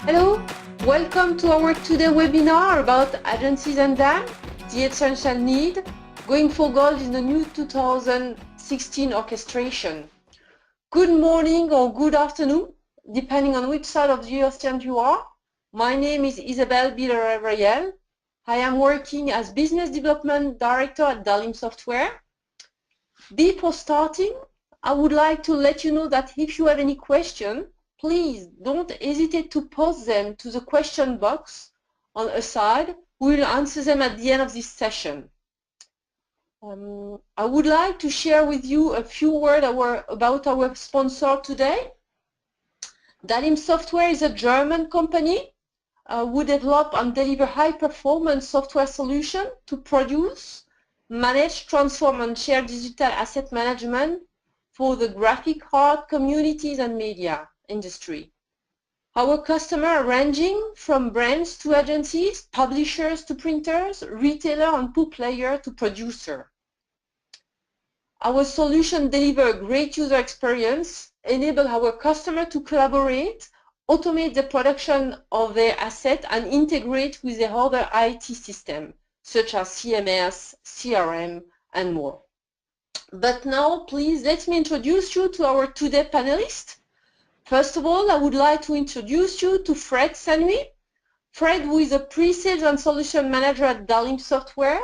Hello, welcome to our today webinar about agencies and DAM, the essential need, going for gold in the new 2016 orchestration. Good morning or good afternoon, depending on which side of the ocean you are. My name is Isabelle Biller-Rayel. I am working as Business Development Director at DALIM Software. Before starting, I would like to let you know that if you have any question, please don't hesitate to post them to the question box on a side. We will answer them at the end of this session. I would like to share with you a few words about our sponsor today. DALIM Software is a German company who develop and deliver high-performance software solutions to produce, manage, transform, and share digital asset management for the graphic art communities and media industry. Our customers are ranging from brands to agencies, publishers to printers, retailer and pool player to producer. Our solution deliver a great user experience, enable our customer to collaborate, automate the production of their asset and integrate with the other IT system, such as CMS, CRM, and more. But now, please, let me introduce you to our today panelists. First of all, I would like to introduce you to Fred Sanui. Fred, who is a pre-sales and solution manager at DALIM Software.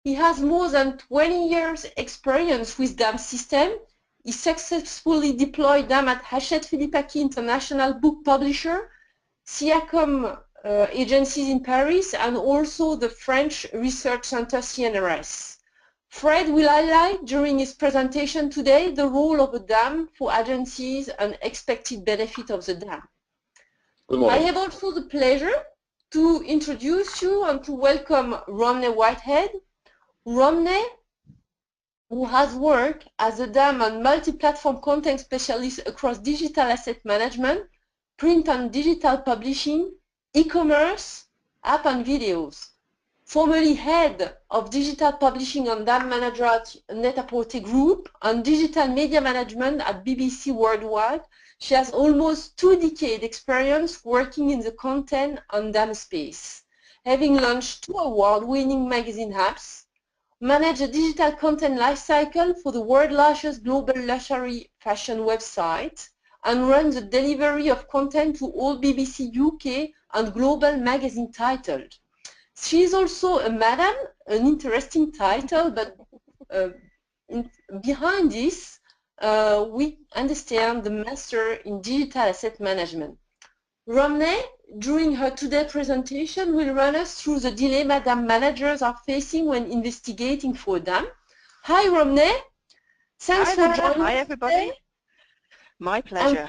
He has more than 20 years experience with DAM system. He successfully deployed DAM at Hachette Philippe International Book Publisher, CIACOM agencies in Paris, and also the French Research Center CNRS. Fred will highlight during his presentation today the role of a DAM for agencies and expected benefit of the DAM. Good morning. I have also the pleasure to introduce you and to welcome Romney Whitehead. Romney, who has worked as a DAM and multi-platform content specialist across digital asset management, print and digital publishing, e-commerce, app and videos. Formerly head of digital publishing and DAM manager at Net-a-Porter Group and digital media management at BBC Worldwide, she has almost 2 decades experience working in the content and DAM space, having launched 2 award-winning magazine apps, managed a digital content lifecycle for the world's largest global luxury fashion website, and runs the delivery of content to all BBC UK and global magazine titles. She is also a madam, an interesting title, but behind this, we understand the master in digital asset management. Romney, during her today presentation, will run us through the dilemma DAM managers are facing when investigating for DAM. Hi, Romney. Thanks for joining us. Hi, everybody. Today. My pleasure.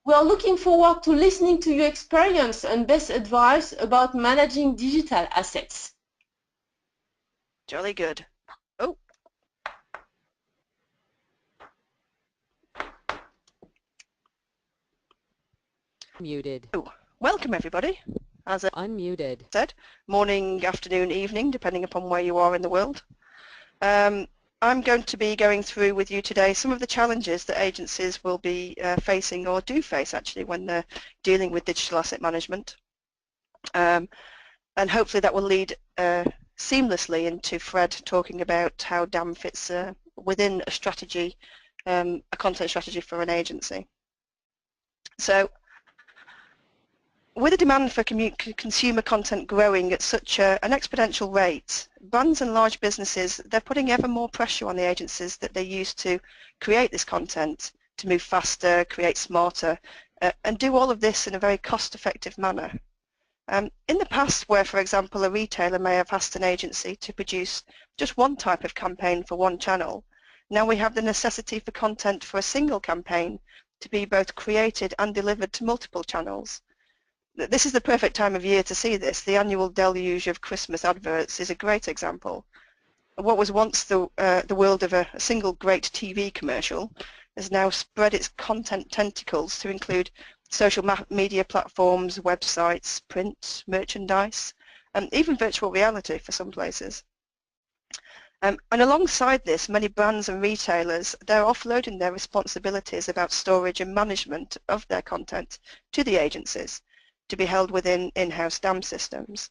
We are looking forward to listening to your experience and best advice about managing digital assets. Jolly good. Oh. Muted. Oh. Welcome, everybody. As I Unmuted. said, morning, afternoon, evening, depending upon where you are in the world. I'm going to be going through with you today some of the challenges that agencies will be facing, or do face actually, when they're dealing with digital asset management. And hopefully that will lead seamlessly into Fred talking about how DAM fits within a strategy, a content strategy for an agency. So, with the demand for consumer content growing at such an exponential rate, brands and large businesses, they're putting ever more pressure on the agencies that they use to create this content, to move faster, create smarter, and do all of this in a very cost-effective manner. In the past, where, for example, a retailer may have asked an agency to produce just one type of campaign for one channel, now we have the necessity for content for a single campaign to be both created and delivered to multiple channels. This is the perfect time of year to see this. The annual deluge of Christmas adverts is a great example. What was once the world of a single great TV commercial has now spread its content tentacles to include social media platforms, websites, print, merchandise, and even virtual reality for some places. And alongside this, many brands and retailers, they're offloading their responsibilities about storage and management of their content to the agencies. to be held within in-house DAM systems.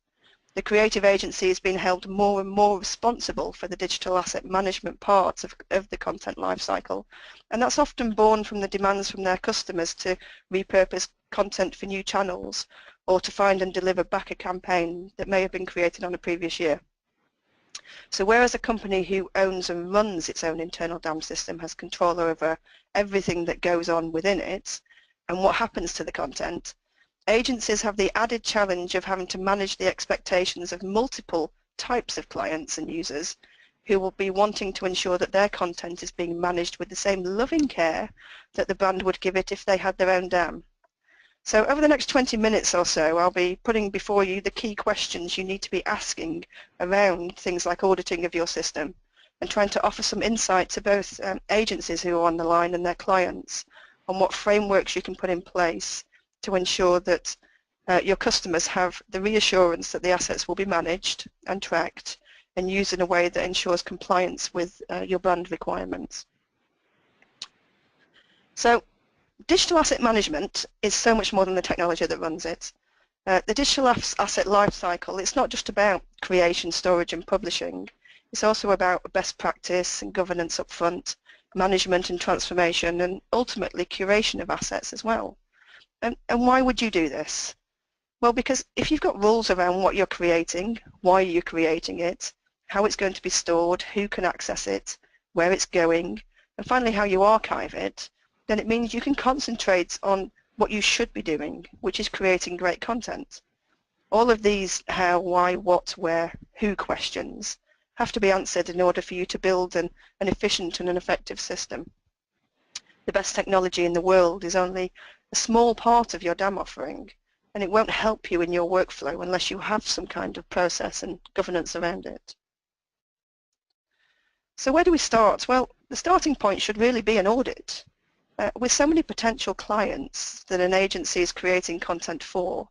The creative agency has been held more and more responsible for the digital asset management part of the content lifecycle, and that's often born from the demands from their customers to repurpose content for new channels or to find and deliver back a campaign that may have been created on a previous year. So whereas a company who owns and runs its own internal DAM system has control over everything that goes on within it and what happens to the content, agencies have the added challenge of having to manage the expectations of multiple types of clients and users who will be wanting to ensure that their content is being managed with the same loving care that the brand would give it if they had their own DAM. So over the next 20 minutes or so, I'll be putting before you the key questions you need to be asking around things like auditing of your system and trying to offer some insight to both agencies who are on the line and their clients on what frameworks you can put in place to ensure that your customers have the reassurance that the assets will be managed and tracked and used in a way that ensures compliance with your brand requirements. So digital asset management is so much more than the technology that runs it. The digital asset lifecycle, it's not just about creation, storage and publishing. It's also about best practice and governance up front, management and transformation, and ultimately curation of assets as well. And why would you do this? Well, because if you've got rules around what you're creating, why you're creating it, how it's going to be stored, who can access it, where it's going, and finally how you archive it, then it means you can concentrate on what you should be doing, which is creating great content. All of these how, why, what, where, who questions have to be answered in order for you to build an efficient and an effective system. The best technology in the world is only a small part of your DAM offering, and it won't help you in your workflow unless you have some kind of process and governance around it. So where do we start? Well, the starting point should really be an audit. With so many potential clients that an agency is creating content for,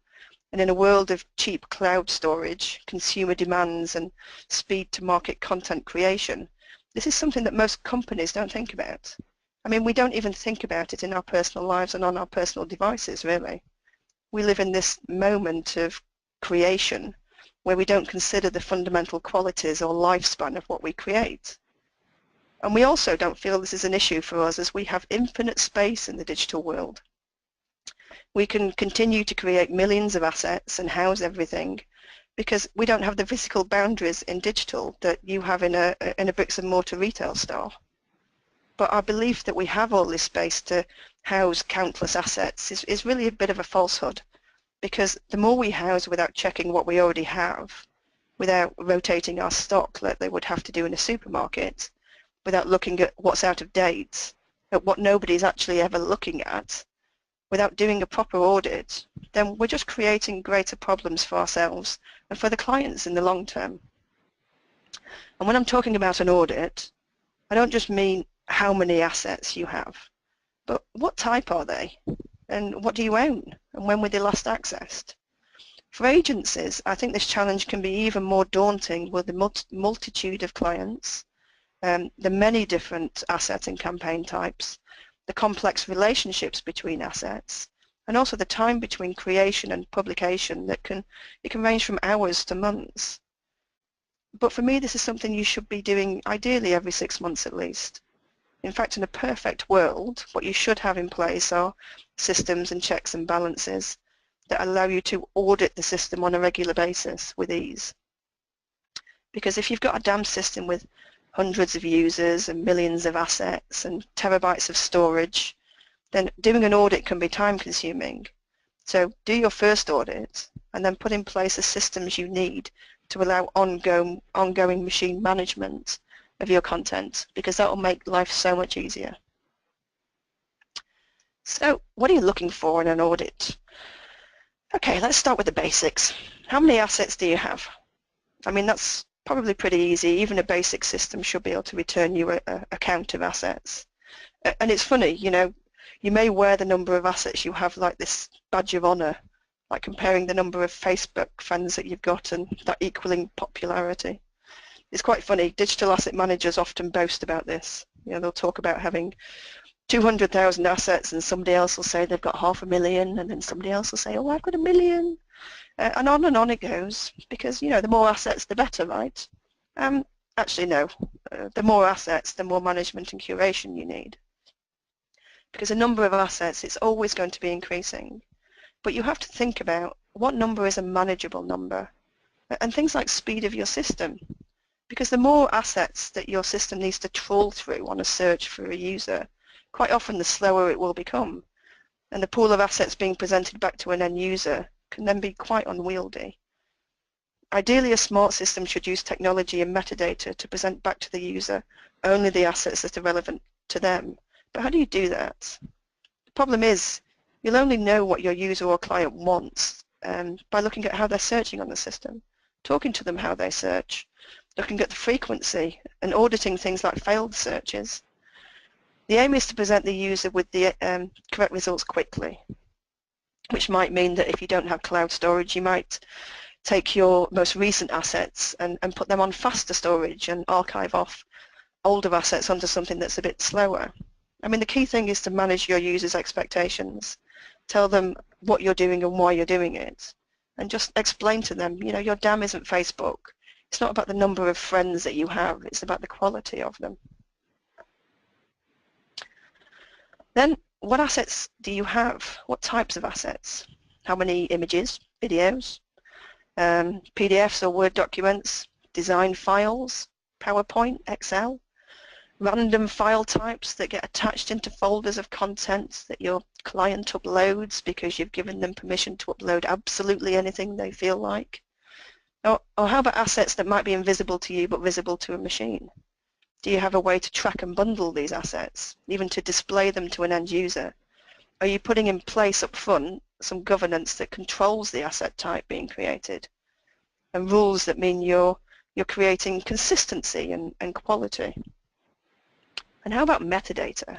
and in a world of cheap cloud storage, consumer demands and speed to market content creation, this is something that most companies don't think about. I mean, we don't even think about it in our personal lives and on our personal devices, really. We live in this moment of creation where we don't consider the fundamental qualities or lifespan of what we create. And we also don't feel this is an issue for us as we have infinite space in the digital world. We can continue to create millions of assets and house everything because we don't have the physical boundaries in digital that you have in a bricks and mortar retail store. But our belief that we have all this space to house countless assets is really a bit of a falsehood, because the more we house without checking what we already have, without rotating our stock like they would have to do in a supermarket, without looking at what's out of date, at what nobody's actually ever looking at, without doing a proper audit, then we're just creating greater problems for ourselves and for the clients in the long term. And when I'm talking about an audit, I don't just mean how many assets you have, but what type are they? And what do you own? And when were they last accessed? For agencies, I think this challenge can be even more daunting with the multitude of clients, the many different asset and campaign types, the complex relationships between assets, and also the time between creation and publication that can range from hours to months. But for me, this is something you should be doing ideally every 6 months at least. In fact, in a perfect world, what you should have in place are systems and checks and balances that allow you to audit the system on a regular basis with ease. Because if you've got a DAM system with hundreds of users and millions of assets and terabytes of storage, then doing an audit can be time-consuming. So do your first audit and then put in place the systems you need to allow ongoing machine management of your content, because that will make life so much easier. So what are you looking for in an audit? Okay, let's start with the basics. How many assets do you have? I mean, that's probably pretty easy. Even a basic system should be able to return you a count of assets. And it's funny, you know, you may wear the number of assets you have like this badge of honor, like comparing the number of Facebook friends that you've got and that equaling popularity. It's quite funny. Digital asset managers often boast about this. You know, they'll talk about having 200,000 assets and somebody else will say they've got 500,000 and then somebody else will say, oh, I've got 1,000,000. And on it goes because, you know, the more assets, the better, right? Actually, no. The more assets, the more management and curation you need. Because a number of assets, it's always going to be increasing. But you have to think about what number is a manageable number. And things like speed of your system. Because the more assets that your system needs to trawl through on a search for a user, quite often the slower it will become. And the pool of assets being presented back to an end user can then be quite unwieldy. Ideally, a smart system should use technology and metadata to present back to the user only the assets that are relevant to them. But how do you do that? The problem is you'll only know what your user or client wants by looking at how they're searching on the system, talking to them how they search, looking at the frequency and auditing things like failed searches. The aim is to present the user with the correct results quickly, which might mean that if you don't have cloud storage, you might take your most recent assets and put them on faster storage and archive off older assets onto something that's a bit slower. I mean, the key thing is to manage your users' expectations, tell them what you're doing and why you're doing it, and just explain to them, you know, your DAM isn't Facebook. It's not about the number of friends that you have, it's about the quality of them. Then, what assets do you have? What types of assets? How many images, videos, PDFs or Word documents, design files, PowerPoint, Excel, random file types that get attached into folders of content that your client uploads because you've given them permission to upload absolutely anything they feel like? Or how about assets that might be invisible to you but visible to a machine? Do you have a way to track and bundle these assets, even to display them to an end user? Are you putting in place up front some governance that controls the asset type being created and rules that mean you're creating consistency and quality? And how about metadata?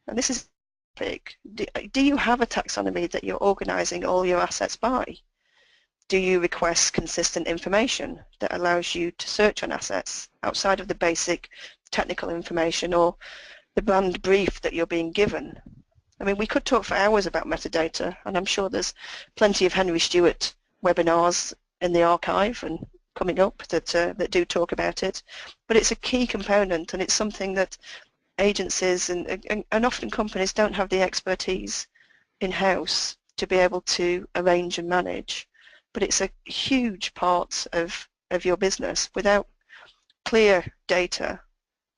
And this is big. Do you have a taxonomy that you're organizing all your assets by? Do you request consistent information that allows you to search on assets outside of the basic technical information or the brand brief that you're being given? I mean, we could talk for hours about metadata, and I'm sure there's plenty of Henry Stewart webinars in the archive and coming up that do talk about it. But it's a key component, and it's something that agencies and often companies don't have the expertise in-house to be able to arrange and manage. But it's a huge part of your business. Without clear data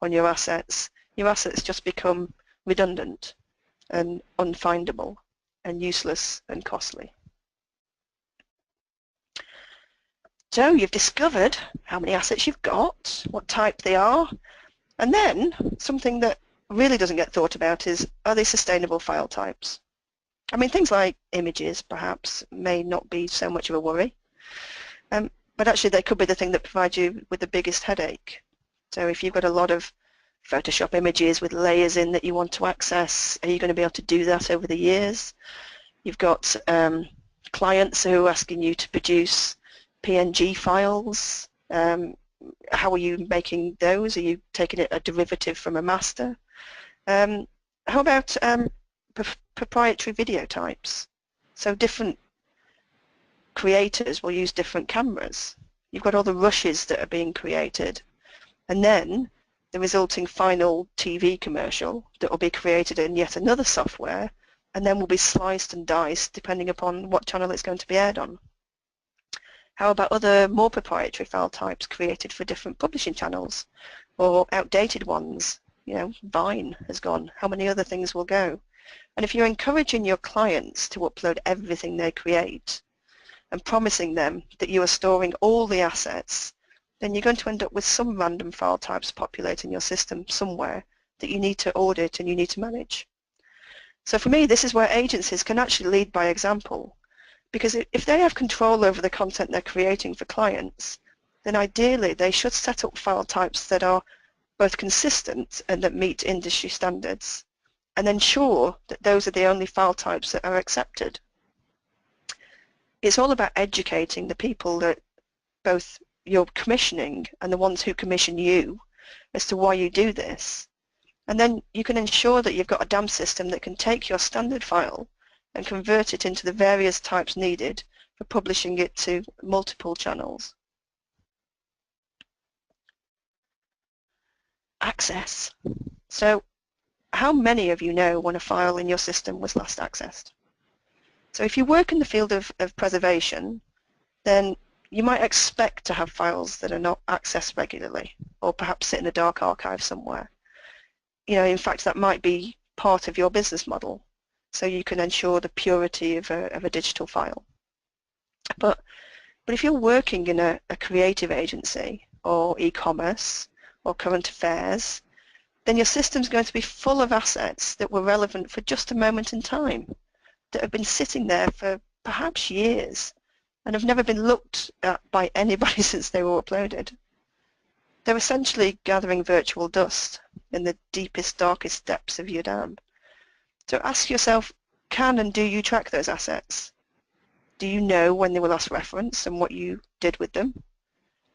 on your assets just become redundant and unfindable and useless and costly. So you've discovered how many assets you've got, what type they are, and then something that really doesn't get thought about is, are they sustainable file types? I mean, things like images perhaps may not be so much of a worry, but actually they could be the thing that provides you with the biggest headache. So if you've got a lot of Photoshop images with layers in that you want to access, are you going to be able to do that over the years? You've got clients who are asking you to produce PNG files. How are you making those? Are you taking a derivative from a master? How about proprietary video types? So different creators will use different cameras. You've got all the rushes that are being created, and then the resulting final TV commercial that will be created in yet another software and then will be sliced and diced depending upon what channel it's going to be aired on. How about other more proprietary file types created for different publishing channels or outdated ones? You know, Vine has gone. How many other things will go? And if you're encouraging your clients to upload everything they create and promising them that you are storing all the assets, then you're going to end up with some random file types populating your system somewhere that you need to audit and you need to manage. So for me, this is where agencies can actually lead by example, because if they have control over the content they're creating for clients, then ideally they should set up file types that are both consistent and that meet industry standards, and ensure that those are the only file types that are accepted. It's all about educating the people that both you're commissioning and the ones who commission you as to why you do this, And then you can ensure that you've got a DAM system that can take your standard file and convert it into the various types needed for publishing it to multiple channels. Access. So how many of you know when a file in your system was last accessed? So if you work in the field of preservation, then you might expect to have files that are not accessed regularly, or perhaps sit in a dark archive somewhere. You know, in fact, that might be part of your business model, so you can ensure the purity of a digital file. But if you're working in a creative agency, or e-commerce, or current affairs, then your system's going to be full of assets that were relevant for just a moment in time, that have been sitting there for perhaps years, and have never been looked at by anybody since they were uploaded. They're essentially gathering virtual dust in the deepest, darkest depths of your DAM. So ask yourself, can and do you track those assets? Do you know when they were last referenced and what you did with them?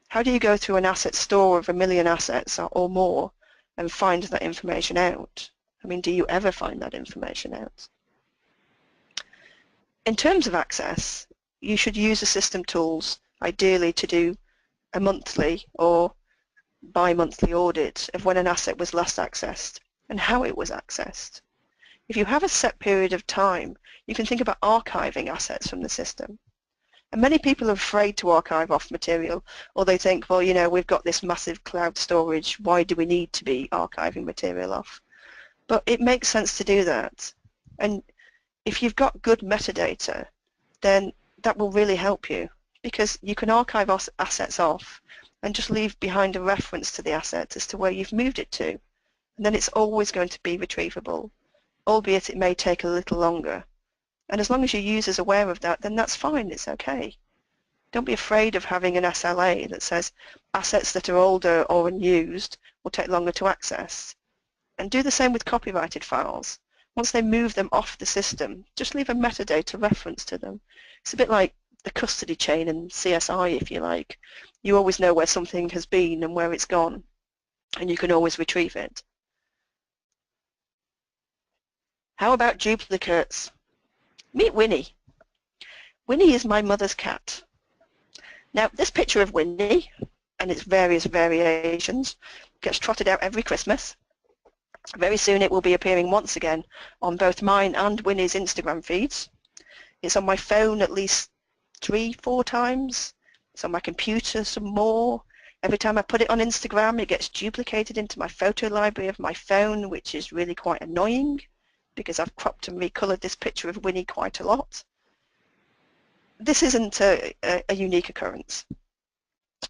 How do you go through an asset store of 1 million assets or more and find that information out? I mean, do you ever find that information out? In terms of access, you should use the system tools, ideally to do a monthly or bi-monthly audit of when an asset was last accessed and how it was accessed. If you have a set period of time, you can think about archiving assets from the system. And many people are afraid to archive off material, or they think, well, you know, we've got this massive cloud storage, why do we need to be archiving material off? But it makes sense to do that. And if you've got good metadata, then that will really help you, because you can archive assets off and just leave behind a reference to the asset as to where you've moved it to. And then it's always going to be retrievable, albeit it may take a little longer. And as long as your user's aware of that, then that's fine, it's okay. Don't be afraid of having an SLA that says assets that are older or unused will take longer to access. And do the same with copyrighted files. Once they move them off the system, just leave a metadata reference to them. It's a bit like the custody chain in CSI, if you like. You always know where something has been and where it's gone, and you can always retrieve it. How about duplicates? Meet Winnie. Winnie is my mother's cat. Now, this picture of Winnie and its various variations gets trotted out every Christmas. Very soon it will be appearing once again on both mine and Winnie's Instagram feeds. It's on my phone at least 3-4 times. It's on my computer some more. Every time I put it on Instagram, it gets duplicated into my photo library of my phone, which is really quite annoying because I've cropped and recolored this picture of Winnie quite a lot. This isn't a unique occurrence,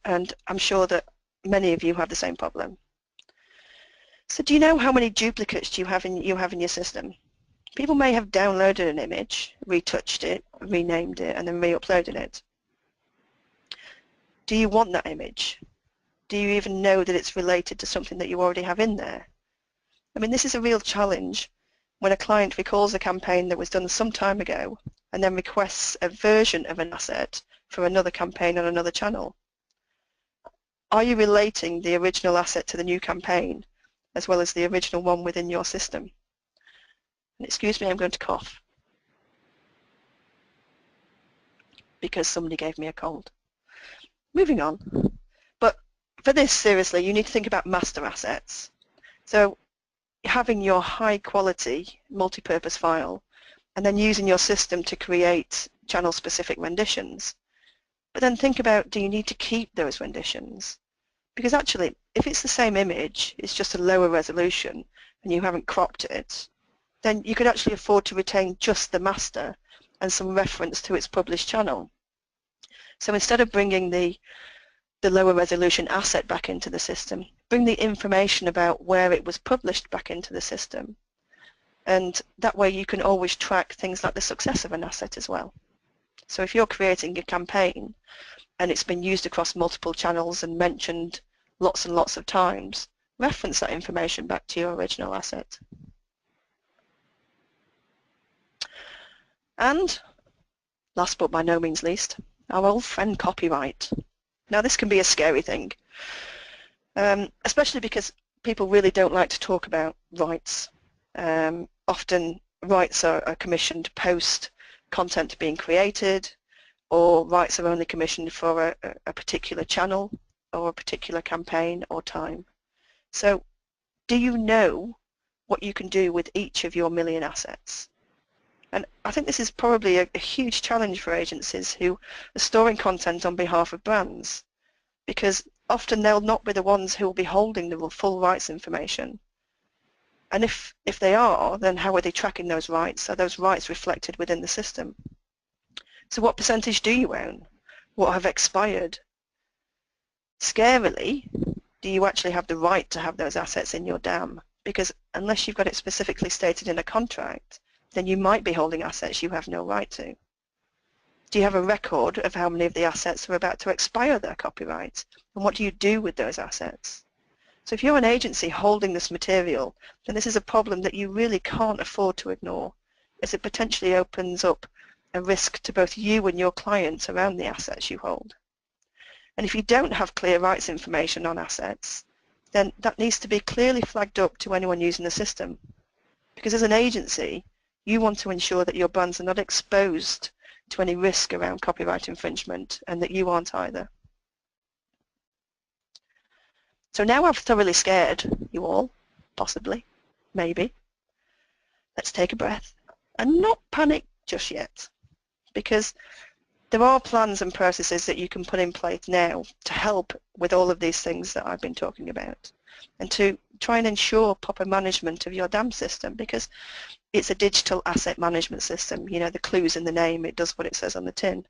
and I'm sure that many of you have the same problem. So do you know how many duplicates you have in your system? People may have downloaded an image, retouched it, renamed it, and then re-uploaded it. Do you want that image? Do you even know that it's related to something that you already have in there? I mean, this is a real challenge when a client recalls a campaign that was done some time ago and then requests a version of an asset for another campaign on another channel. Are you relating the original asset to the new campaign as well as the original one within your system? And excuse me, I'm going to cough because somebody gave me a cold. Moving on. But for this, seriously, you need to think about master assets. So having your high quality multi-purpose file and then using your system to create channel specific renditions. But then think about, do you need to keep those renditions? Because actually, if it's the same image, it's just a lower resolution and you haven't cropped it, then you could actually afford to retain just the master and some reference to its published channel. So instead of bringing the lower resolution asset back into the system, bring the information about where it was published back into the system. And that way you can always track things like the success of an asset as well. So if you're creating a campaign and it's been used across multiple channels and mentioned lots and lots of times, reference that information back to your original asset. And last but by no means least, our old friend copyright. Now this can be a scary thing, especially because people really don't like to talk about rights. Often rights are commissioned post content being created, or rights are only commissioned for a particular channel or a particular campaign or time. So do you know what you can do with each of your million assets? And I think this is probably a huge challenge for agencies who are storing content on behalf of brands, because often they'll not be the ones who will be holding the full rights information. And if they are, then how are they tracking those rights? Are those rights reflected within the system? So what percentage do you own? What have expired? Scarily, do you actually have the right to have those assets in your DAM? Because unless you've got it specifically stated in a contract, then you might be holding assets you have no right to. Do you have a record of how many of the assets are about to expire their copyright? And what do you do with those assets? So if you're an agency holding this material, then this is a problem that you really can't afford to ignore, as it potentially opens up a risk to both you and your clients around the assets you hold. And if you don't have clear rights information on assets, then that needs to be clearly flagged up to anyone using the system. Because as an agency, you want to ensure that your brands are not exposed to any risk around copyright infringement, and that you aren't either. So now I've thoroughly scared you all, possibly, maybe. Let's take a breath and not panic just yet, because there are plans and processes that you can put in place now to help with all of these things that I've been talking about, and to try and ensure proper management of your DAM system, because it's a digital asset management system. You know, the clue's in the name, it does what it says on the tin.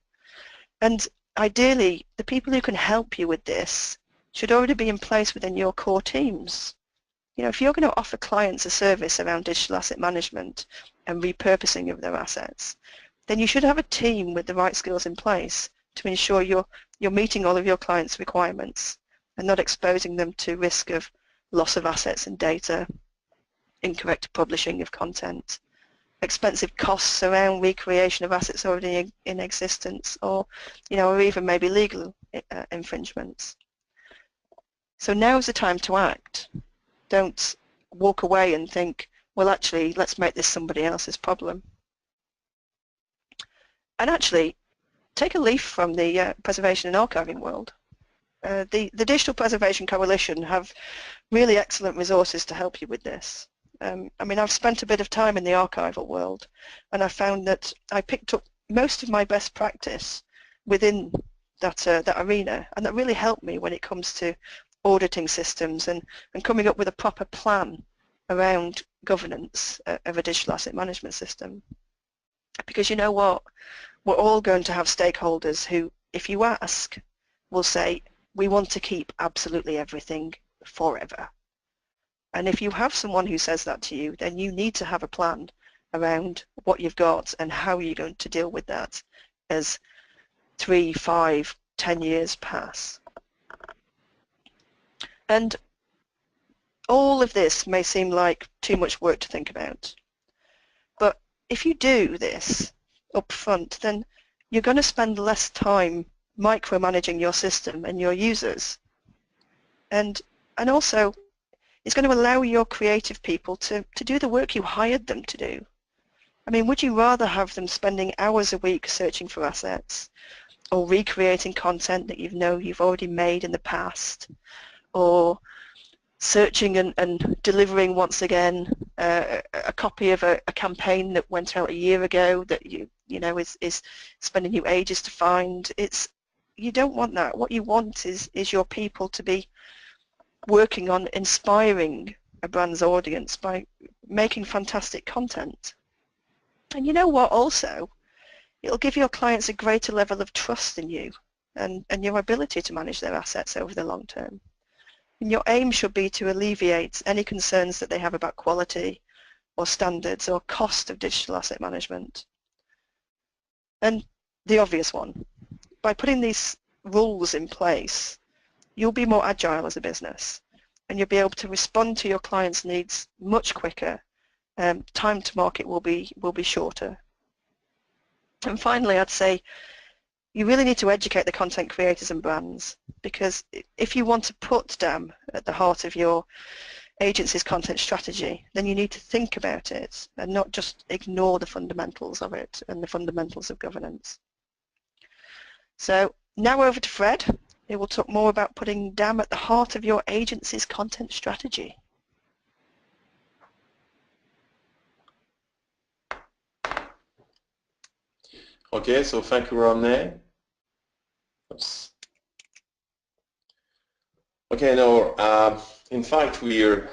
And ideally, the people who can help you with this should already be in place within your core teams. You know, if you're going to offer clients a service around digital asset management and repurposing of their assets, then you should have a team with the right skills in place to ensure you're meeting all of your clients' requirements and not exposing them to risk of loss of assets and data, incorrect publishing of content, expensive costs around recreation of assets already in existence, or, you know, or even maybe legal infringements. So now's the time to act. Don't walk away and think, well, actually, let's make this somebody else's problem. And actually, take a leaf from the preservation and archiving world. The Digital Preservation Coalition have really excellent resources to help you with this. I mean, I've spent a bit of time in the archival world, and I found that I picked up most of my best practice within that arena, and that really helped me when it comes to auditing systems and coming up with a proper plan around governance of a digital asset management system. Because you know what? We're all going to have stakeholders who, if you ask, will say, we want to keep absolutely everything forever. And if you have someone who says that to you, then you need to have a plan around what you've got and how you're going to deal with that as 3, 5, 10 years pass. And all of this may seem like too much work to think about. But if you do this up front, then you're going to spend less time micromanaging your system and your users. And also, it's going to allow your creative people to do the work you hired them to do. I mean, would you rather have them spending hours a week searching for assets, or recreating content that you've already made in the past, or searching and delivering once again a copy of a campaign that went out a year ago that you know is spending you ages to find? You don't want that. What you want is your people to be working on inspiring a brand's audience by making fantastic content. And you know what, also, it'll give your clients a greater level of trust in you and your ability to manage their assets over the long term. And your aim should be to alleviate any concerns that they have about quality or standards or cost of digital asset management. And the obvious one, by putting these rules in place, you'll be more agile as a business, and you'll be able to respond to your clients' needs much quicker. Time to market will be shorter. And finally, I'd say you really need to educate the content creators and brands, because if you want to put DAM at the heart of your agency's content strategy, then you need to think about it and not just ignore the fundamentals of it and the fundamentals of governance. So now over to Fred, who will talk more about putting DAM at the heart of your agency's content strategy. Okay, so thank you, Romney. Oops. Okay, now, in fact, we're,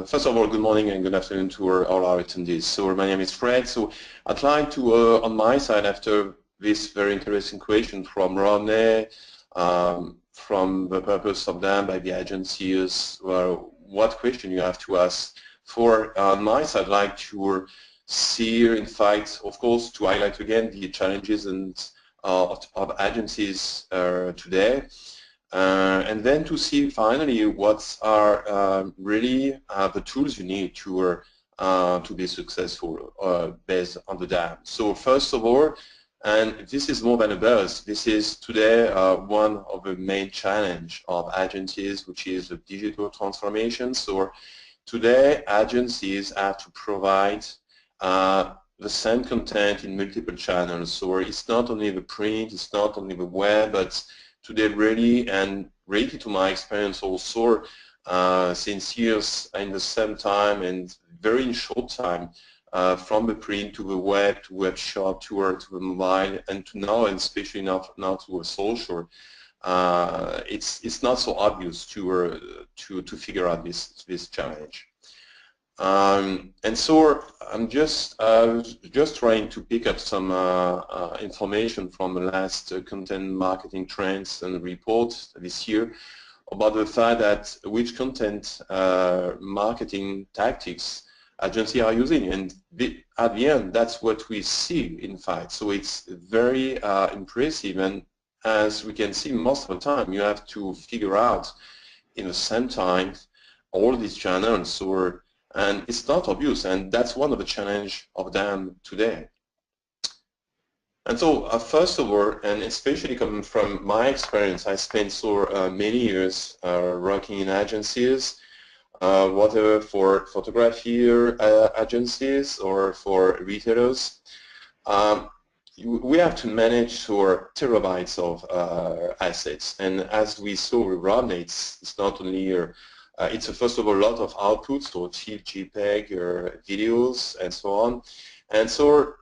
first of all, good morning and good afternoon to all our attendees. So my name is Fred. So I'd like to, on my side, after this very interesting question from Romney, from the purpose of DAM by the agencies, what question you have to ask. For on my side, I'd like to see, in fact, of course, to highlight again the challenges and of agencies today. And then to see finally what are really the tools you need to be successful based on the DAM. So first of all, and this is more than a buzz, this is today one of the main challenge of agencies, which is the digital transformation. So today agencies have to provide the same content in multiple channels. So it's not only the print, it's not only the web, but today really, and related to my experience also, since years in the same time and very in short time, from the print to the web to web shop to the mobile and to now, and especially now to a social, it's not so obvious to figure out this challenge. And so I'm just trying to pick up some information from the last content marketing trends and report this year about the fact that which content marketing tactics agencies are using, and at the end that's what we see, in fact. So it's very impressive, and as we can see, most of the time you have to figure out in the same time all these channels, and it's not obvious, and that's one of the challenge of DAM today. And so first of all, and especially coming from my experience, I spent so many years working in agencies, whether for photography agencies or for retailers. We have to manage terabytes of assets, and as we saw with Rodney, it's not only it's first of all a lot of outputs, so TIFF, JPEG, videos, and so on. And so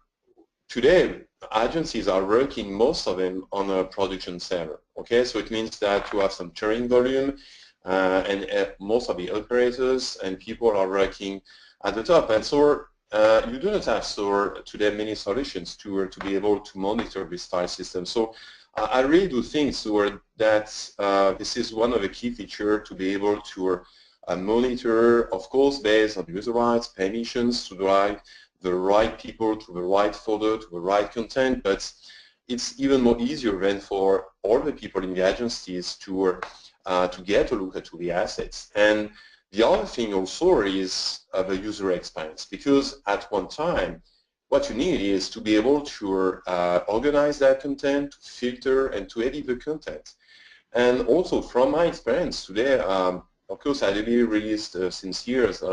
today, agencies are working, most of them, on a production server. Okay, so it means that you have some sharing volume, and most of the operators and people are working at the top. And so you do not have today many solutions to be able to monitor this file system. So I really do think that this is one of the key features to be able to monitor, of course, based on user rights, permissions, to drive the right people to the right folder, to the right content, but it's even more easier than for all the people in the agencies to get a look at the assets. And the other thing also is the user experience, because at one time, what you need is to be able to organize that content, to filter, and to edit the content. And also, from my experience today, of course, Adobe released since years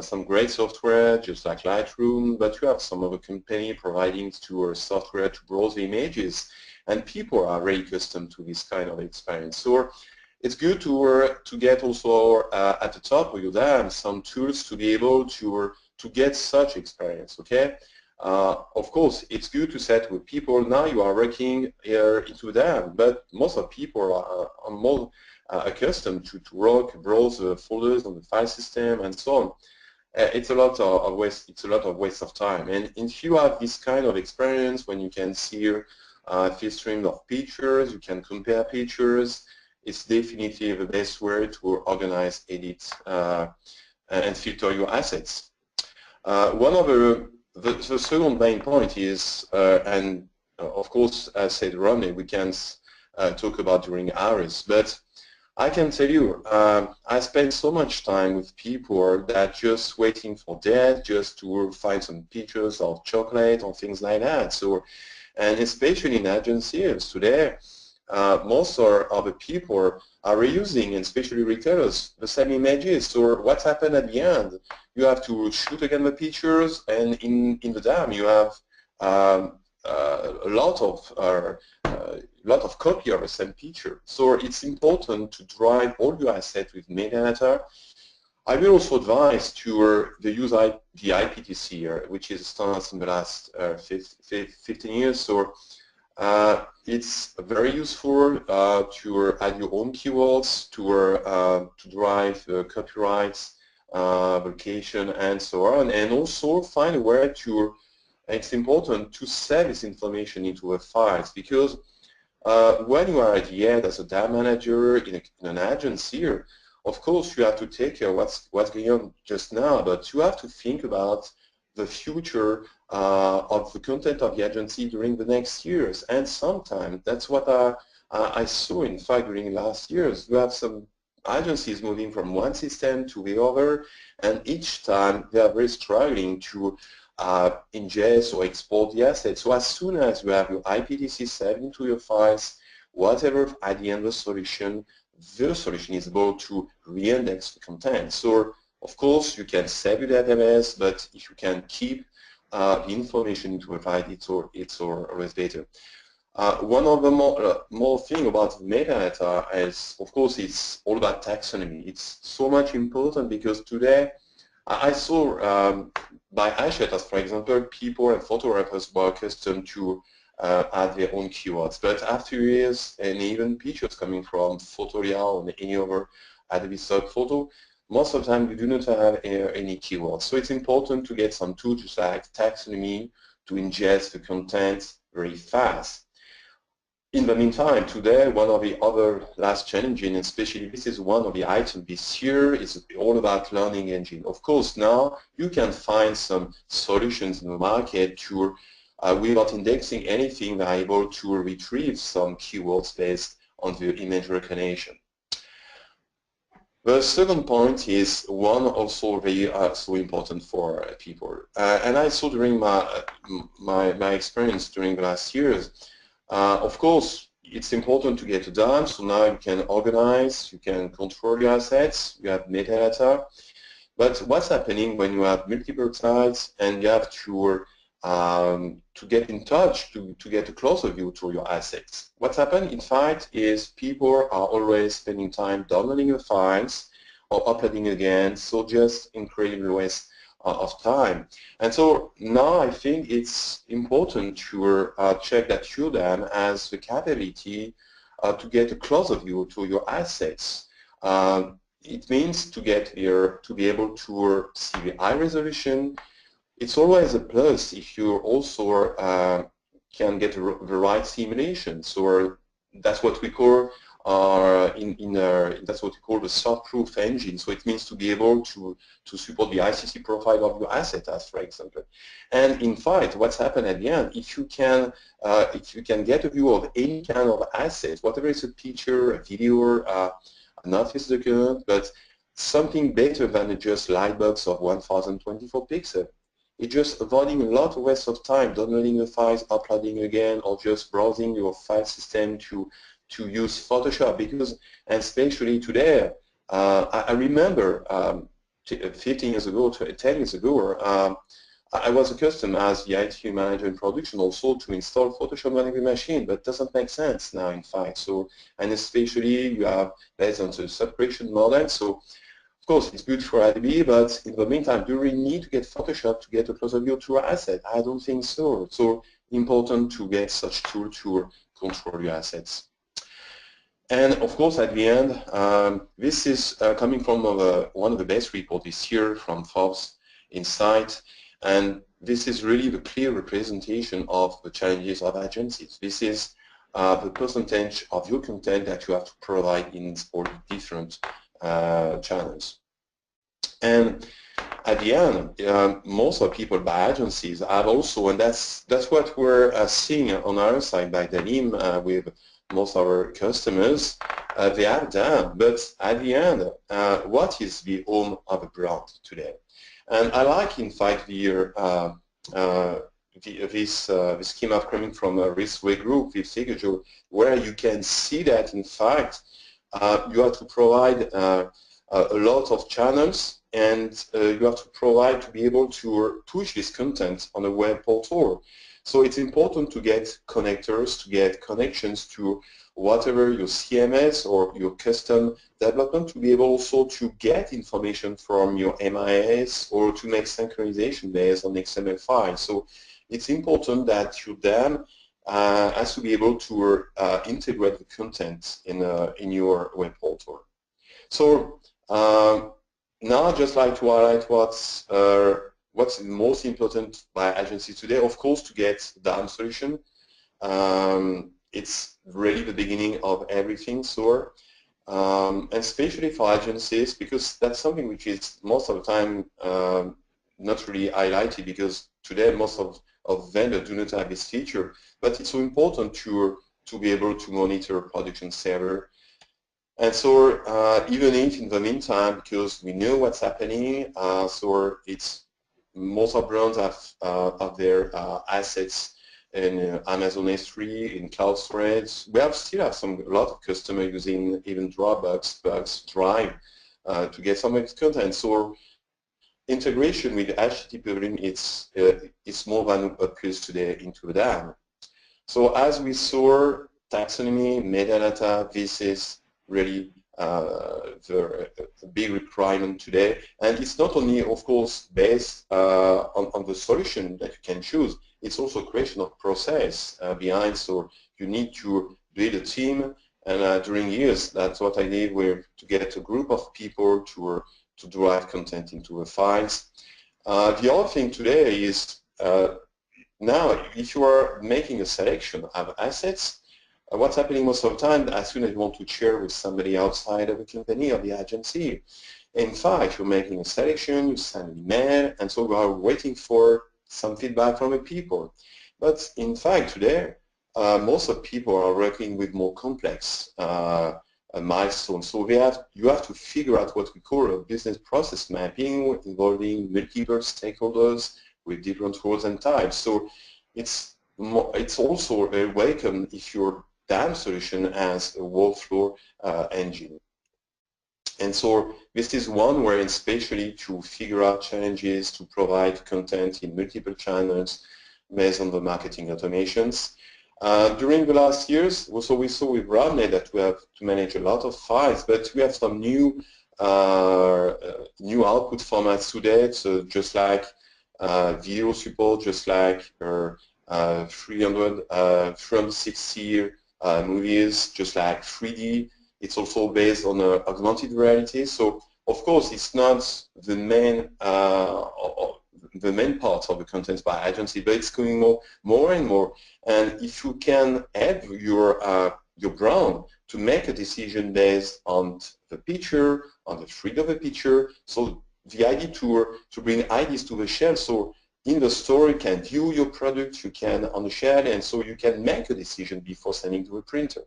some great software, just like Lightroom, but you have some other company providing software to browse the images, and people are very accustomed to this kind of experience. So it's good to get also at the top of your DAM some tools to be able to get such experience. Okay, of course it's good to set with people. Now you are working here into DAM, but most of people are more accustomed to browse folders on the file system and so on. It's a lot of waste. It's a lot of waste of time. And if you have this kind of experience, when you can see filtering of pictures, you can compare pictures, it's definitely the best way to organize, edit, and filter your assets. One of the second main point is, and of course, as said Romney, we can talk about during hours, but I can tell you, I spend so much time with people that just waiting for that, just to find some pictures of chocolate or things like that. So, and especially in agencies today, most of the people are reusing, and especially retailers, the same images. So what's happened at the end? You have to shoot again the pictures, and in the DAM you have a lot of copy of the same picture. So it's important to drive all your assets with metadata. I will also advise to the use the IPTC here, which is a standard in the last 15 years. So it's very useful to add your own keywords to drive copyrights, location, and so on, and also find a way to. It's important to save this information into the files, because when you are at the end as a DAM manager in an agency, of course you have to take care of what's going on just now, but you have to think about the future of the content of the agency during the next years. And sometimes that's what I saw, in fact, during last years. You have some agencies moving from one system to the other, and each time they are very struggling to ingest or export the assets. So as soon as you have your IPTC saved into your files, whatever at the end the solution is able to re-index the content. So of course you can save your database, but if you can keep the information into a file, it's always better. One of the more thing about metadata is, of course, it's all about taxonomy. It's so much important because today I saw by iShatters, for example, people and photographers were accustomed to add their own keywords. But after years, and even pictures coming from Photolia or any other Adobe Stock Photo, most of the time you do not have any keywords. So it's important to get some tools like taxonomy to ingest the content very fast. In the meantime, today, one of the other last challenges, and especially this is one of the items this year, is all about learning engine. Of course, now you can find some solutions in the market to, without indexing anything, are able to retrieve some keywords based on the image recognition. The second point is one also very so important for people, and I saw during my experience during the last years. Of course, it's important to get it done, so now you can organize, you can control your assets, you have metadata. But what's happening when you have multiple sites and you have to get in touch, to get a closer view to your assets? What's happened, in fact, is people are always spending time downloading the files or uploading again, so just incredible waste of time. And so now I think it's important to check that UDAM has the capability to get a closer view to your assets. It means to get here to be able to see the high resolution. It's always a plus if you also can get the right simulation. So that's what we call that's what we call the soft-proof engine. So it means to be able to support the ICC profile of your asset, as for example. And in fact, what's happened at the end, if you can get a view of any kind of asset, whatever is a picture, a video, an office document, but something better than just lightbox of 1024 pixels. It's just avoiding a lot of waste of time downloading the files, uploading again, or just browsing your file system to use Photoshop, because, and especially today, I remember 15 years ago, 10 years ago, I was accustomed as the IT manager in production also to install Photoshop on every machine, but it doesn't make sense now, in fact. So, and especially you have based on the subscription model, so of course it's good for Adobe, but in the meantime, do we need to get Photoshop to get a closer view to our asset? I don't think so. So important to get such tool to control your assets. And of course, at the end, this is coming from one of the best reports this year from Forbes Insight, and this is really the clear representation of the challenges of agencies. This is the percentage of your content that you have to provide in all the different channels. And at the end, most of the people by agencies have also, and that's what we're seeing on our side by DALIM with most of our customers, they have done. But at the end, what is the home of a brand today? And I like, in fact, the this schema coming from a risk-way group with Sigurjo, where you can see that in fact you have to provide a lot of channels, and you have to provide to be able to push this content on a web portal. So it's important to get connectors, to get connections to whatever your CMS or your custom development, to be able also to get information from your MIS or to make synchronization based on XML files. So it's important that your DAM has to be able to integrate the content in your web portal. So now I'd just like to highlight what's most important by agencies today. Of course, to get DAM solution. It's really the beginning of everything, so and especially for agencies, because that's something which is most of the time not really highlighted, because today most of vendors do not have this feature. But it's so important to be able to monitor production server. And so even if in the meantime, because we know what's happening, so it's most of brands have their assets in Amazon S3, in cloud storage. We still have a lot of customers using even Dropbox, Drive to get some of its content. So integration with HTTP DALIM it's more than a plus today into DAM. So as we saw, taxonomy, metadata, this is really the big requirement today. And it's not only, of course, based on the solution that you can choose, it's also a creation of process behind. So you need to build a team, and during years, that's what I did, to get a group of people to drive content into the files. The other thing today is now, if you are making a selection of assets, what's happening most of the time, as soon as you want to share with somebody outside of the company or the agency, in fact, you're making a selection, you send an email, and so we are waiting for some feedback from the people. But in fact, today, most of the people are working with more complex milestones. So you have to figure out what we call a business process mapping, involving multiple stakeholders with different roles and types. So it's also very welcome if your DAM solution has a workflow engine. And so this is one way, especially to figure out challenges to provide content in multiple channels based on the marketing automations. During the last years, also we saw with RAMNet that we have to manage a lot of files, but we have some new output formats today. So just like video support, just like 360 movies, just like 3D. It's also based on augmented reality. So of course, it's not the main part of the content by agency, but it's going more and more. And if you can help your brand to make a decision based on the picture, on the 3D of the picture, so the idea to bring ideas to the shelf. So in the store, you can view your product, you can on the shelf, and so you can make a decision before sending to a printer.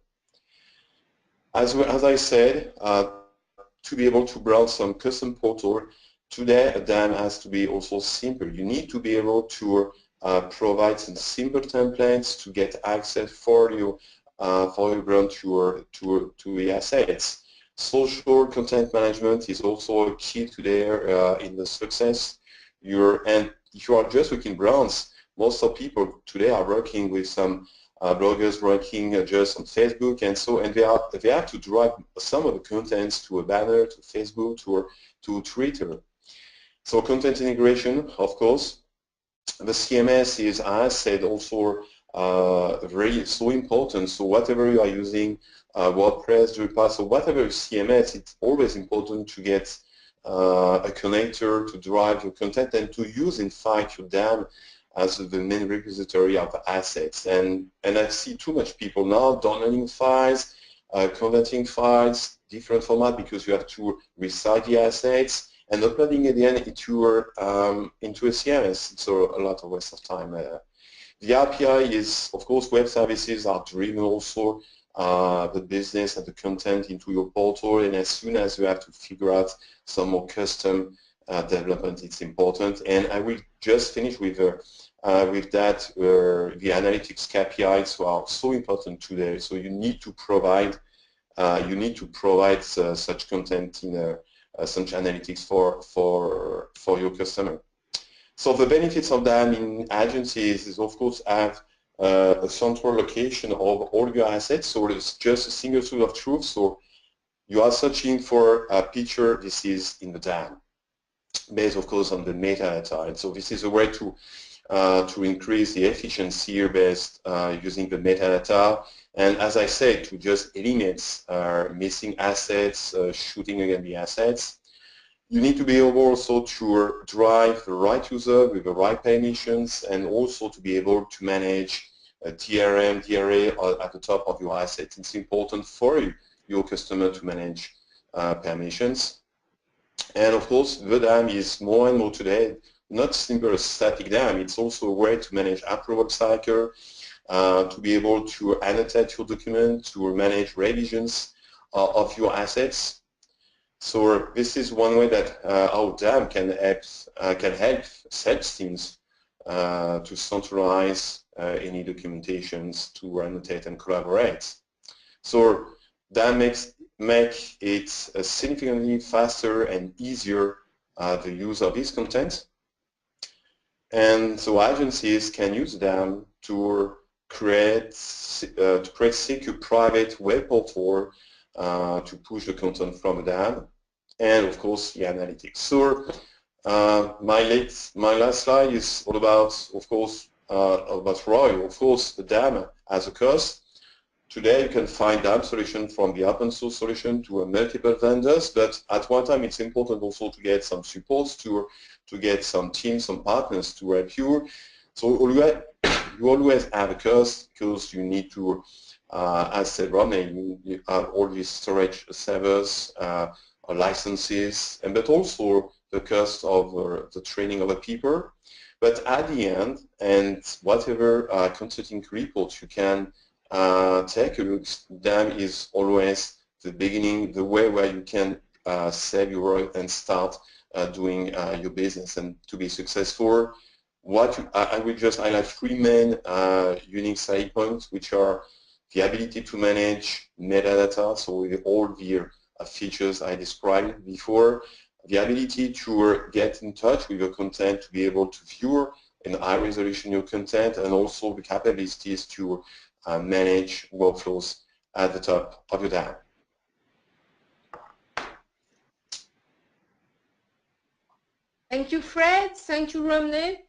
As I said, to be able to browse some custom portal, today a DAM has to be also simple. You need to be able to provide some simple templates to get access for your brand to the assets. Social content management is also a key today in the success. And if you are just looking brands, most of people today are working with some bloggers working just on Facebook, and they have to drive some of the contents to a banner, to Facebook, to Twitter. So content integration, of course. The CMS is, as I said, also very so important. So whatever you are using, WordPress, Drupal, so whatever CMS, it's always important to get a connector to drive your content and to use, in fact, your DAM as the main repository of assets. And I see too much people now downloading files, converting files, different format, because you have to recite the assets and uploading it again into a CMS. So a lot of waste of time. The API is, of course, web services are driven also the business and the content into your portal, and as soon as you have to figure out some more custom development. It's important, and I will just finish with that. The analytics KPIs are so important today. So you need to provide such content in such analytics for your customer. So the benefits of that in agencies is, of course, have a central location of all your assets. So it's just a single source of truth. So you are searching for a picture. This is in the DAM, based, of course, on the metadata. And so this is a way to increase the efficiency here based using the metadata. And as I said, to just eliminate missing assets, shooting against the assets. You need to be able also to drive the right user with the right permissions, and also to be able to manage TRM, DRA at the top of your assets. It's important for your customer to manage permissions. And of course, the DAM is more and more today not simply a static DAM. It's also a way to manage approval cycle, to be able to annotate your document, to manage revisions of your assets. So this is one way that our DAM can help sales teams to centralize any documentations, to annotate and collaborate. So that make it significantly faster and easier the use of this content. And so agencies can use DAM to create secure private web portal to push the content from DAM, and of course the analytics. So my last slide is all about, of course, about ROI. Of course, the DAM has a cost. Today you can find DAM solution from the open source solution to multiple vendors, but at one time it's important also to get some supports, to get some teams, some partners to help you. So you always have a cost because you need to, as said Rodney, you have all these storage servers, licenses, but also the cost of the training of the people. But at the end, and whatever consulting reports you can take a look, DAM is always the beginning, the way where you can save your oil and start doing your business. And to be successful, I will just highlight three main unique selling points, which are the ability to manage metadata, so with all the features I described before, the ability to get in touch with your content, to be able to view in high resolution your content, and also the capabilities to manage workflows at the top of your DAM. Thank you, Fred. Thank you, Romney.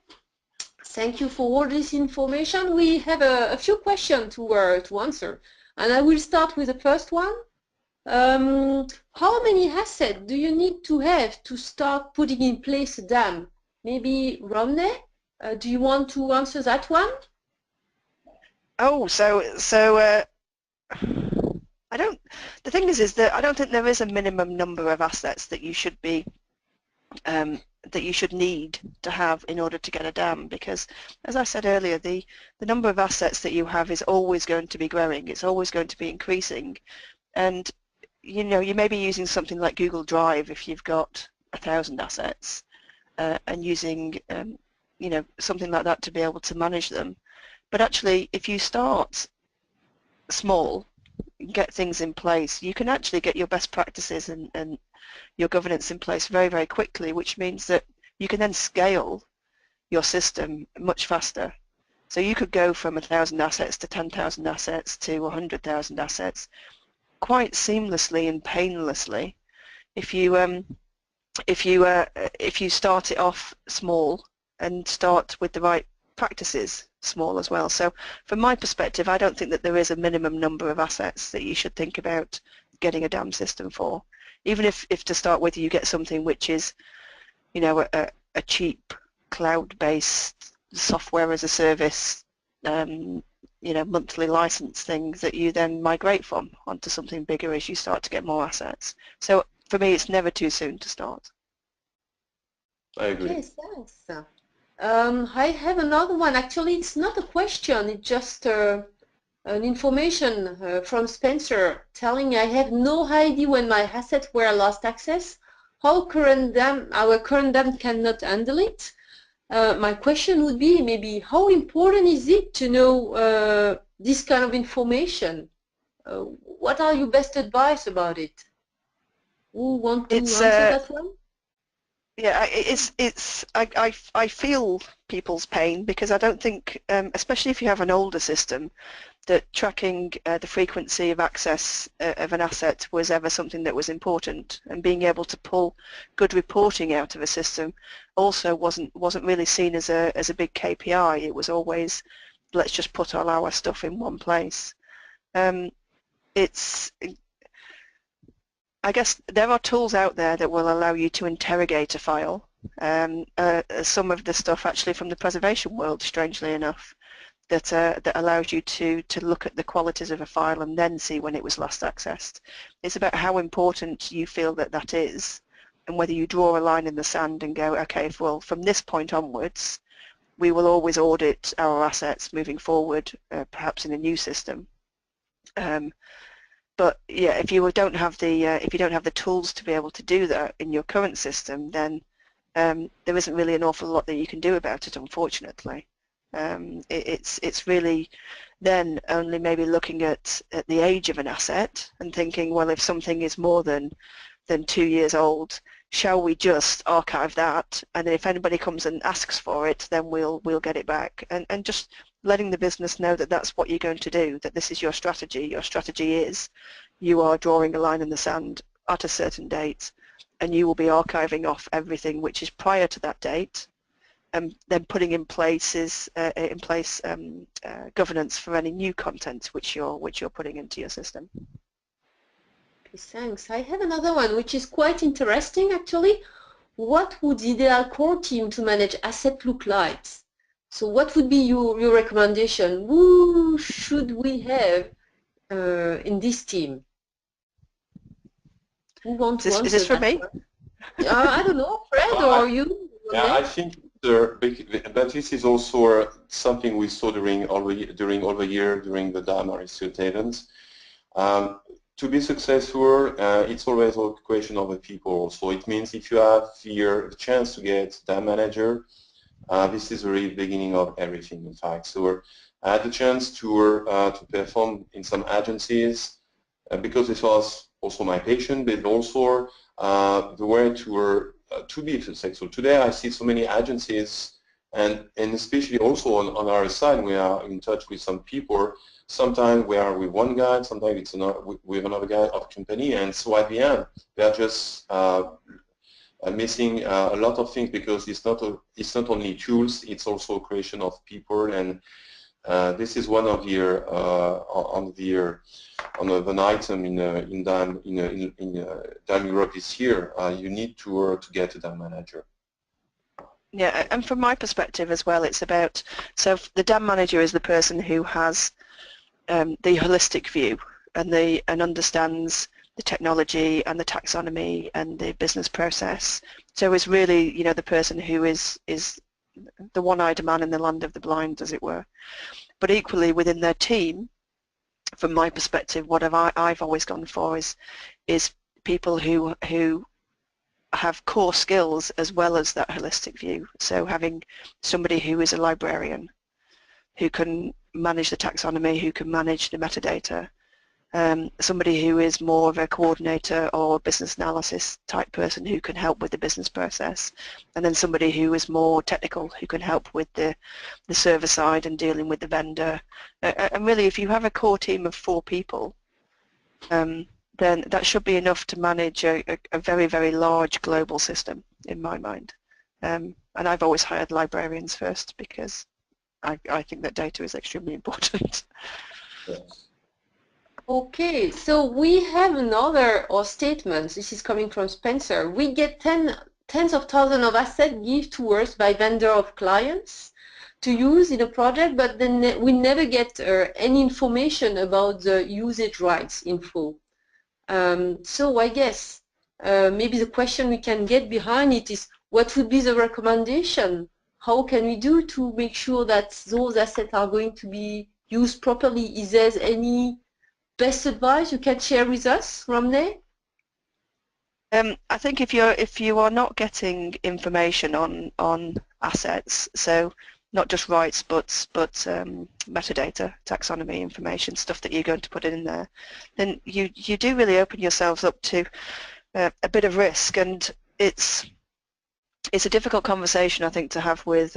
Thank you for all this information. We have a few questions to answer, and I will start with the first one. How many assets do you need to have to start putting in place a DAM? Maybe Romney, do you want to answer that one? Oh, I don't. The thing is that I don't think there is a minimum number of assets that you should be that you should need to have in order to get a DAM, because, as I said earlier, the number of assets that you have is always going to be growing. It's always going to be increasing, and you know, you may be using something like Google Drive if you've got 1,000 assets, and using you know, something like that to be able to manage them. But actually, if you start small, get things in place, you can actually get your best practices and your governance in place very, very quickly, which means that you can then scale your system much faster. So you could go from 1,000 assets to 10,000 assets to 100,000 assets quite seamlessly and painlessly if you start it off small and start with the right practices small as well. So from my perspective, I don't think that there is a minimum number of assets that you should think about getting a DAM system for. Even if to start with you get something which is, you know, a cheap cloud-based software as a service, you know, monthly license thing that you then migrate from onto something bigger as you start to get more assets. So for me, it's never too soon to start. I agree. Okay, thanks. I have another one. Actually, it's not a question. It's just an information from Spencer telling I have no idea when my assets were lost access. how our current dam cannot handle it. My question would be maybe how important is it to know this kind of information? What are your best advice about it? Who want to answer that one? Yeah, I feel people's pain because I don't think, especially if you have an older system, that tracking the frequency of access of an asset was ever something that was important, and being able to pull good reporting out of a system also wasn't really seen as a big KPI. It was always, let's just put all our stuff in one place. I guess there are tools out there that will allow you to interrogate a file. Some of the stuff actually from the preservation world, strangely enough, that allows you to look at the qualities of a file and then see when it was last accessed. It's about how important you feel that is, and whether you draw a line in the sand and go, okay, well, from this point onwards, we will always audit our assets moving forward, perhaps in a new system. But yeah, if you don't have the tools to be able to do that in your current system, then there isn't really an awful lot that you can do about it, unfortunately. It's really then only maybe looking at the age of an asset and thinking, well, if something is more than 2 years old, shall we just archive that, and if anybody comes and asks for it, then we'll get it back, and just letting the business know that that's what you're going to do, that this is your strategy. Your strategy is you are drawing a line in the sand at a certain date, and you will be archiving off everything which is prior to that date, and then putting in place governance for any new content which you're putting into your system. Okay, thanks. I have another one which is quite interesting actually. What would the ideal core team to manage asset look like? So what would be your recommendation? Who should we have in this team? Who wants to answer Is this for that me? one? I don't know, Fred or you? Yeah, I think, but this is also something we saw during all the year during the DAM Aristotle events. To be successful, it's always a question of the people. So it means if you have the chance to get DAM manager, this is the really beginning of everything, in fact. So I had the chance to perform in some agencies because this was also my passion, but also the way to be successful. Today I see so many agencies, and especially also on our side, we are in touch with some people. Sometimes we are with one guy, sometimes it's with another guy of company, and so at the end they are just missing a lot of things, because it's not only tools, it's also a creation of people, and this is one of the an item in DAM Europe this year. You need to get a DAM manager. Yeah, and from my perspective as well, it's about, so the DAM manager is the person who has the holistic view and understands the technology and the taxonomy and the business process. So it's really, you know, the person who is the one-eyed man in the land of the blind, as it were. But equally within their team, from my perspective, what I've always gone for is people who have core skills as well as that holistic view. So having somebody who is a librarian, who can manage the taxonomy, who can manage the metadata, somebody who is more of a coordinator or business analysis type person who can help with the business process, and then somebody who is more technical, who can help with the server side and dealing with the vendor. And really, if you have a core team of 4 people, then that should be enough to manage a very, very large global system, in my mind. And I've always hired librarians first, because I think that data is extremely important. Yes. Okay, so we have another statement. This is coming from Spencer. We get tens of thousands of assets given to us by vendor of clients to use in a project, but then we never get any information about the usage rights info. So I guess maybe the question we can get behind it is, what would be the recommendation? How can we do to make sure that those assets are going to be used properly? Is there any best advice you can share with us, Romney? I think if you are not getting information on assets, so not just rights but metadata, taxonomy information, stuff that you're going to put in there, then you do really open yourselves up to a bit of risk, and it's a difficult conversation, I think, to have with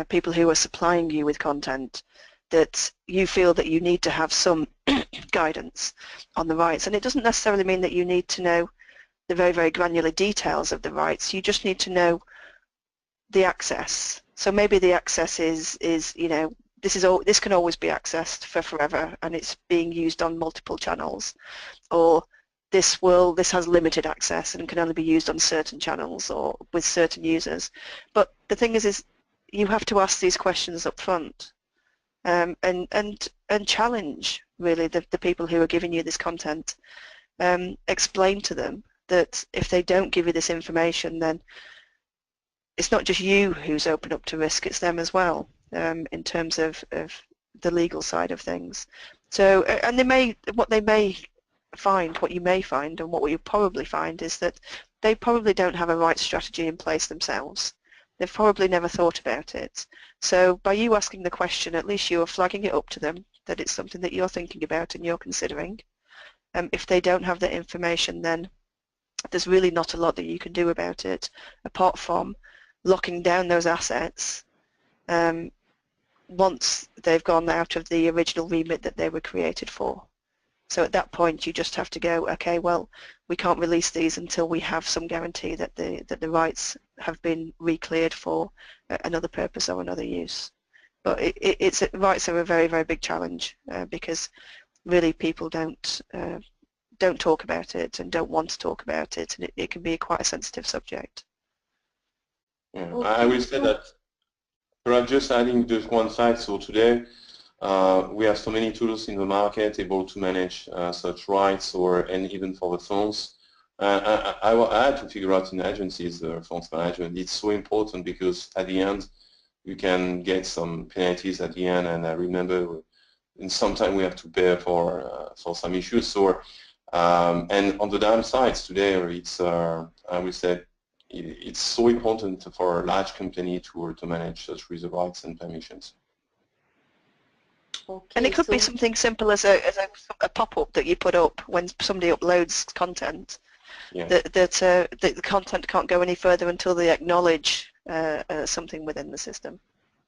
people who are supplying you with content, that you feel that you need to have some guidance on the rights, and it doesn't necessarily mean that you need to know the very, very granular details of the rights. You just need to know the access. So maybe the access is you know, this can always be accessed for forever, and it's being used on multiple channels, or this has limited access and can only be used on certain channels or with certain users. But the thing is you have to ask these questions up front, and challenge really the people who are giving you this content. Explain to them that if they don't give you this information, then it's not just you who's open up to risk, it's them as well, in terms of the legal side of things. So, and what you may find, and what you probably find, is that they probably don't have a right strategy in place themselves. They've probably never thought about it. So by you asking the question, at least you're flagging it up to them that it's something that you're thinking about and you're considering. If they don't have that information, then there's really not a lot that you can do about it, apart from locking down those assets once they've gone out of the original remit that they were created for. So at that point you just have to go, okay, well, we can't release these until we have some guarantee that the rights have been re-cleared for another purpose or another use. But rights are a very, very big challenge, because really people don't talk about it and don't want to talk about it, and it can be quite a sensitive subject. Yeah, I will say that, perhaps just adding just one fact, so today we have so many tools in the market able to manage such rights, and even for the funds. I had to figure out in agencies funds management. It's so important because at the end you can get some penalties at the end, and I remember and sometimes we have to pay for some issues. So and on the downsides today, it's I would say it's so important for a large company to manage such user rights and permissions. Okay, and it could be something simple as a pop-up that you put up when somebody uploads content. Yeah. That the content can't go any further until they acknowledge something within the system.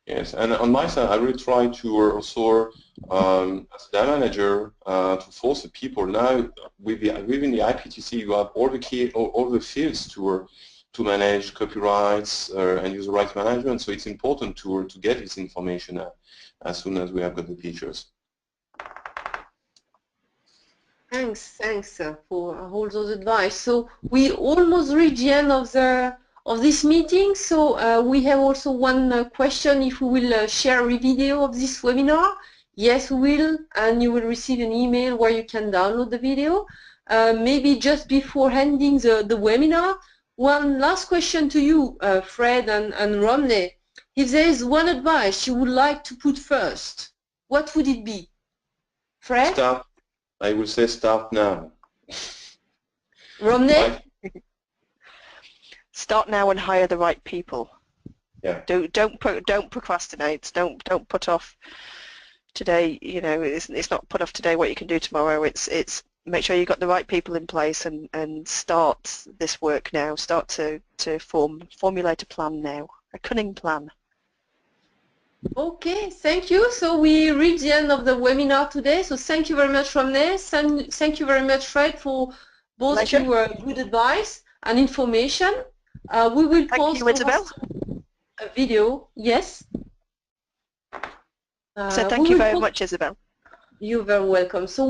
Yes, and on my side, I really try to also, as a data manager, to force the people. Now, within the IPTC, you have all the fields to manage copyrights and user rights management. So it's important to get this information as soon as we have got the features. Thanks for all those advice. So we almost reached the end of this meeting. So we have also one question: if we will share a video of this webinar. Yes, we will, and you will receive an email where you can download the video. Maybe just before ending the webinar, one last question to you, Fred and Romney. If there is one advice you would like to put first, what would it be? Fred? Start. I will say start now. Romney? Right? Start now and hire the right people. Yeah. Don't procrastinate. Don't put off today. You know, it's not put off today what you can do tomorrow. It's make sure you've got the right people in place and start this work now. Start to formulate a plan now, a cunning plan. Okay, thank you. So we reached the end of the webinar today. So thank you very much, Romney. Thank you very much, Fred, for both your good advice and information. We will post a video. Yes. So thank you very much, Isabel. You're very welcome. So